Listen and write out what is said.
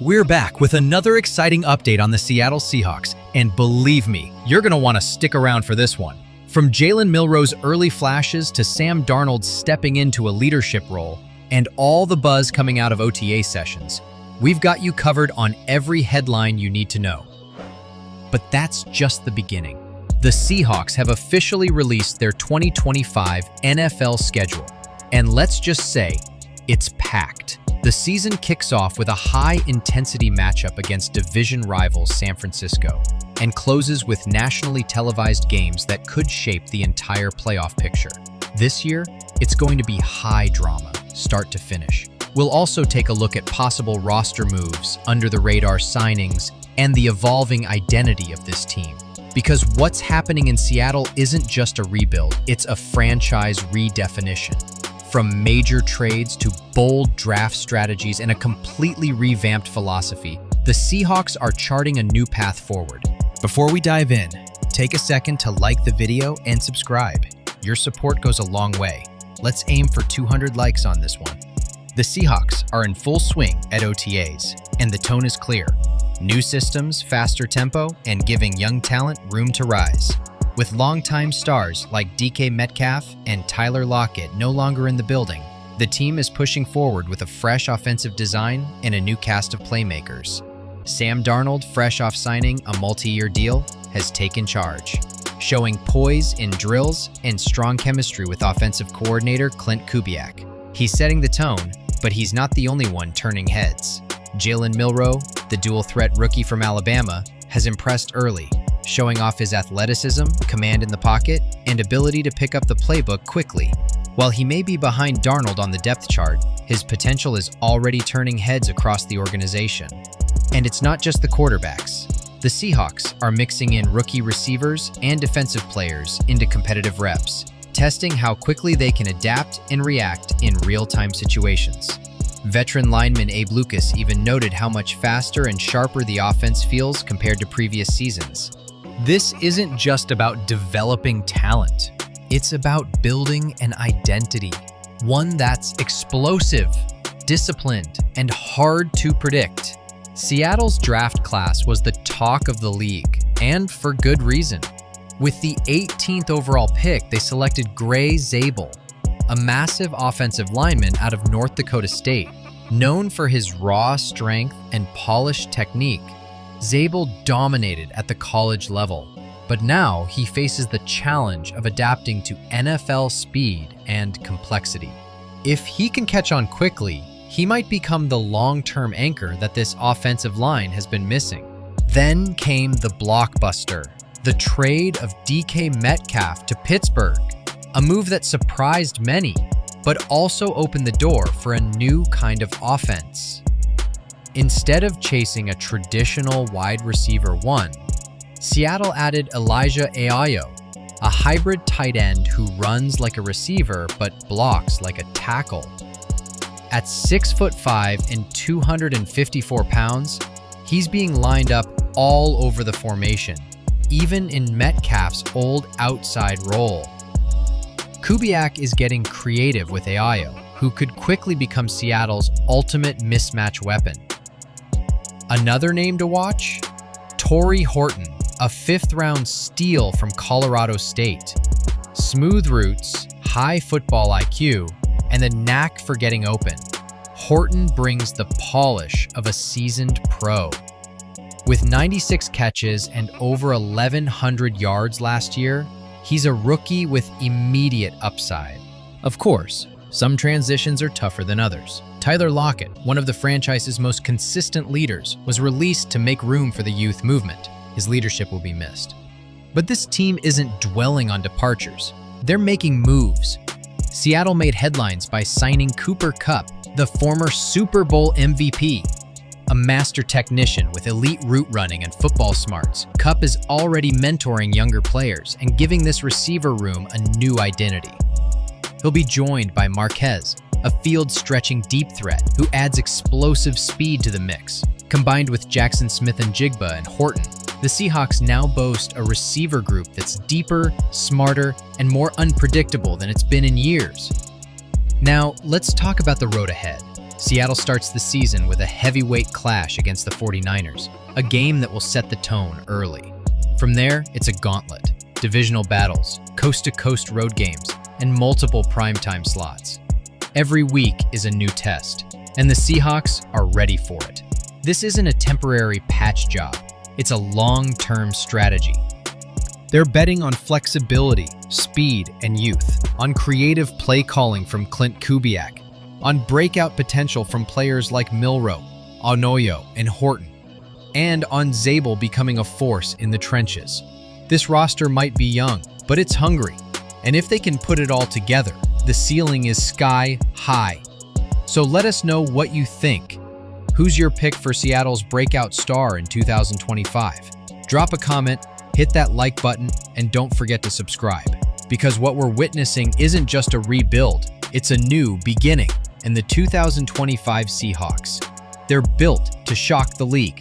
We're back with another exciting update on the Seattle Seahawks, and believe me, you're going to want to stick around for this one. From Jaylen Milroe's early flashes to Sam Darnold stepping into a leadership role, and all the buzz coming out of OTA sessions, we've got you covered on every headline you need to know. But that's just the beginning. The Seahawks have officially released their 2025 NFL schedule, and let's just say, it's packed. The season kicks off with a high-intensity matchup against division rivals San Francisco and closes with nationally televised games that could shape the entire playoff picture. This year, it's going to be high drama, start to finish. We'll also take a look at possible roster moves, under-the-radar signings, and the evolving identity of this team. Because what's happening in Seattle isn't just a rebuild, it's a franchise redefinition. From major trades to bold draft strategies and a completely revamped philosophy, the Seahawks are charting a new path forward. Before we dive in, take a second to like the video and subscribe. Your support goes a long way. Let's aim for 200 likes on this one. The Seahawks are in full swing at OTAs, and the tone is clear. New systems, faster tempo, and giving young talent room to rise. With longtime stars like DK Metcalf and Tyler Lockett no longer in the building, the team is pushing forward with a fresh offensive design and a new cast of playmakers. Sam Darnold, fresh off signing a multi-year deal, has taken charge, showing poise in drills and strong chemistry with offensive coordinator Klint Kubiak. He's setting the tone, but he's not the only one turning heads. Jaylen Milroe, the dual-threat rookie from Alabama, has impressed early, showing off his athleticism, command in the pocket, and ability to pick up the playbook quickly. While he may be behind Darnold on the depth chart, his potential is already turning heads across the organization. And it's not just the quarterbacks. The Seahawks are mixing in rookie receivers and defensive players into competitive reps, testing how quickly they can adapt and react in real-time situations. Veteran lineman Abe Lucas even noted how much faster and sharper the offense feels compared to previous seasons. This isn't just about developing talent. It's about building an identity, one that's explosive, disciplined, and hard to predict. Seattle's draft class was the talk of the league, and for good reason. With the 18th overall pick, they selected Gray Zabel, a massive offensive lineman out of North Dakota State. Known for his raw strength and polished technique, Zabel dominated at the college level, but now he faces the challenge of adapting to NFL speed and complexity. If he can catch on quickly, he might become the long-term anchor that this offensive line has been missing. Then came the blockbuster, the trade of DK Metcalf to Pittsburgh, a move that surprised many, but also opened the door for a new kind of offense. Instead of chasing a traditional wide receiver one, Seattle added Elijah Ayo, a hybrid tight end who runs like a receiver but blocks like a tackle. At 6'5" and 254 pounds, he's being lined up all over the formation, even in Metcalf's old outside role. Kubiak is getting creative with Ayo, who could quickly become Seattle's ultimate mismatch weapon. Another name to watch? Torrey Horton, a fifth-round steal from Colorado State. Smooth routes, high football IQ, and the knack for getting open. Horton brings the polish of a seasoned pro. With 96 catches and over 1,100 yards last year, he's a rookie with immediate upside. Of course, some transitions are tougher than others. Tyler Lockett, one of the franchise's most consistent leaders, was released to make room for the youth movement. His leadership will be missed. But this team isn't dwelling on departures. They're making moves. Seattle made headlines by signing Cooper Kupp, the former Super Bowl MVP. A master technician with elite route running and football smarts, Kupp is already mentoring younger players and giving this receiver room a new identity. He'll be joined by Marquez, a field-stretching deep threat who adds explosive speed to the mix. Combined with Jackson Smith-Njigba and Horton, the Seahawks now boast a receiver group that's deeper, smarter, and more unpredictable than it's been in years. Now, let's talk about the road ahead. Seattle starts the season with a heavyweight clash against the 49ers, a game that will set the tone early. From there, it's a gauntlet, divisional battles, coast-to-coast road games, and multiple primetime slots. Every week is a new test, and the Seahawks are ready for it. This isn't a temporary patch job, it's a long-term strategy. They're betting on flexibility, speed, and youth, on creative play calling from Klint Kubiak, on breakout potential from players like Milroe, Onoyo, and Horton, and on Zabel becoming a force in the trenches. This roster might be young, but it's hungry, and if they can put it all together, the ceiling is sky high. So let us know what you think. Who's your pick for Seattle's breakout star in 2025? Drop a comment, hit that like button, and don't forget to subscribe. Because what we're witnessing isn't just a rebuild, it's a new beginning in the 2025 Seahawks. They're built to shock the league.